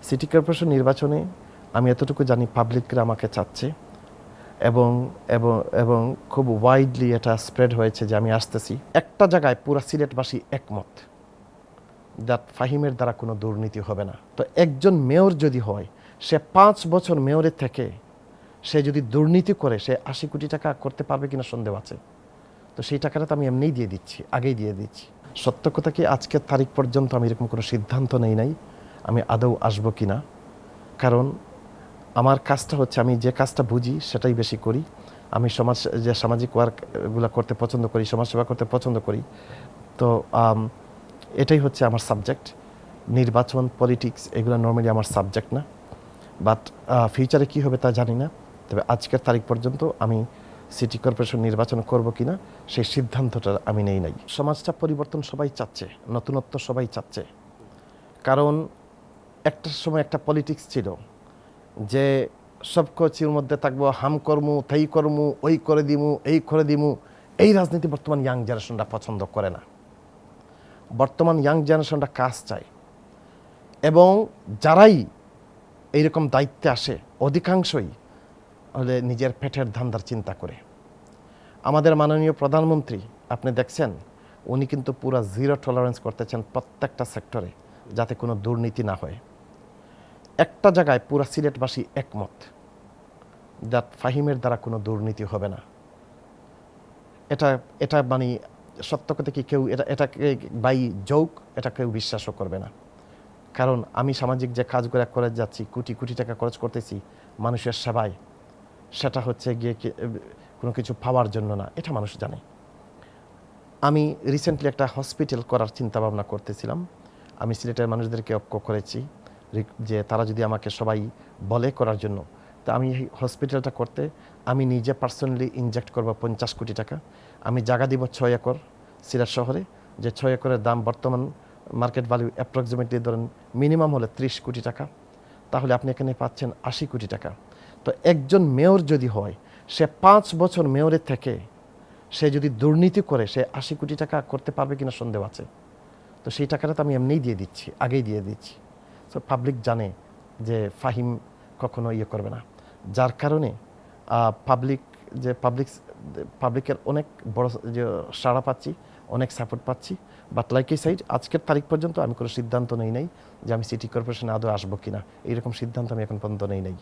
City corporation নির্বাচনে আমি এতটুকু জানি পাবলিকরা আমাকে চাচ্ছে এবং এবং এবং খুব ওয়াইডলি এটা স্প্রেড হয়েছে যে আমি আসতেছি। একটা জায়গায় পুরা সিলেটবাসী একমত দ্যাট ফাহিমের দ্বারা কোনো দুর্নীতি হবে না। তো একজন মেয়র যদি হয়, সে 5 বছর মেয়রের থেকে সে যদি দুর্নীতি করে সে 80 কোটি টাকা করতে পারবে কিনা সন্দেহ আছে। তো সেই টাকাটা তো আমি এমনিই দিয়ে দিচ্ছি, আগেই দিয়ে দিচ্ছি। সত্য কথা কি, আজকের তারিখ পর্যন্ত আমি এরকম কোনো সিদ্ধান্ত নেই নাই আমি আদৌ আসবো কিনা। কারণ আমার কাজটা হচ্ছে, আমি যে কাজটা বুঝি সেটাই বেশি করি। আমি সামাজিক ওয়ার্কগুলো করতে পছন্দ করি, সমাজসেবা করতে পছন্দ করি। তো এটাই হচ্ছে আমার সাবজেক্ট। নির্বাচন, পলিটিক্স এগুলো নর্মালি আমার সাবজেক্ট না। বাট ফিউচারে কী হবে তা জানি না। তবে আজকের তারিখ পর্যন্ত আমি সিটি কর্পোরেশন নির্বাচন করব কিনা সেই সিদ্ধান্তটা আমি নেই নাই। সমাজটা পরিবর্তন সবাই চাচ্ছে, নতুনত্ব সবাই চাচ্ছে। কারণ একটা সময় একটা পলিটিক্স ছিল যে সব কিছুর মধ্যে থাকবো, হাম কর্মু, তাই কর্মু, ওই করে দিমু, এই করে দিমু। এই রাজনীতি বর্তমান ইয়াং জেনারেশনরা পছন্দ করে না। বর্তমান ইয়াং জেনারেশনরা কাজ চায়, এবং যারাই এইরকম দায়িত্বে আসে অধিকাংশই হলে নিজের পেটের ধান্দার চিন্তা করে। আমাদের মাননীয় প্রধানমন্ত্রী আপনি দেখছেন, উনি কিন্তু পুরো জিরো টলারেন্স করতেছেন প্রত্যেকটা সেক্টরে, যাতে কোনো দুর্নীতি না হয়। একটা জায়গায় পুরা সিলেটবাসী একমত দ্যাট ফাহিমের দ্বারা কোনো দুর্নীতি হবে না। এটা এটা মানে সত্য কথা কি, কেউ এটাকে বাই জোক এটা কেউ বিশ্বাসও করবে না। কারণ আমি সামাজিক যে কাজগুলো করে যাচ্ছি, কোটি কোটি টাকা খরচ করতেছি মানুষের সেবায়, সেটা হচ্ছে গিয়ে কোনো কিছু পাওয়ার জন্য না, এটা মানুষ জানে। আমি রিসেন্টলি একটা হসপিটাল করার চিন্তা ভাবনা করতেছিলাম। আমি সিলেটের মানুষদেরকে ঐক্য করেছি যে তারা যদি আমাকে সবাই বলে করার জন্য, তা আমি এই হসপিটালটা করতে আমি নিজে পার্সোনালি ইনজেক্ট করব 50 কোটি টাকা। আমি জায়গা দিব 6 একর সিলেট শহরে, যে 6 একরের দাম বর্তমান মার্কেট ভ্যালু অ্যাপ্রক্সিমেটলি ধরেন মিনিমাম হলে 30 কোটি টাকা। তাহলে আপনি এখানে পাচ্ছেন 80 কোটি টাকা। তো একজন মেয়র যদি হয়, সে 5 বছর মেয়রের থেকে সে যদি দুর্নীতি করে সে 80 কোটি টাকা করতে পারবে কিনা সন্দেহ আছে। তো সেই টাকাটা তো আমি এমনিই দিয়ে দিচ্ছি, আগেই দিয়ে দিচ্ছি। সো পাবলিক জানে যে ফাহিম কখনো ইয়ে করবে না। যার কারণে পাবলিকের অনেক বড় যে সাড়া পাচ্ছি, অনেক সাপোর্ট পাচ্ছি। বাট লাইক এই সাইড আজকের তারিখ পর্যন্ত আমি কোনো সিদ্ধান্ত নেই নাই যে আমি সিটি কর্পোরেশনে আদৌ আসবো কিনা। এইরকম সিদ্ধান্ত আমি এখন পর্যন্ত নেই নাই।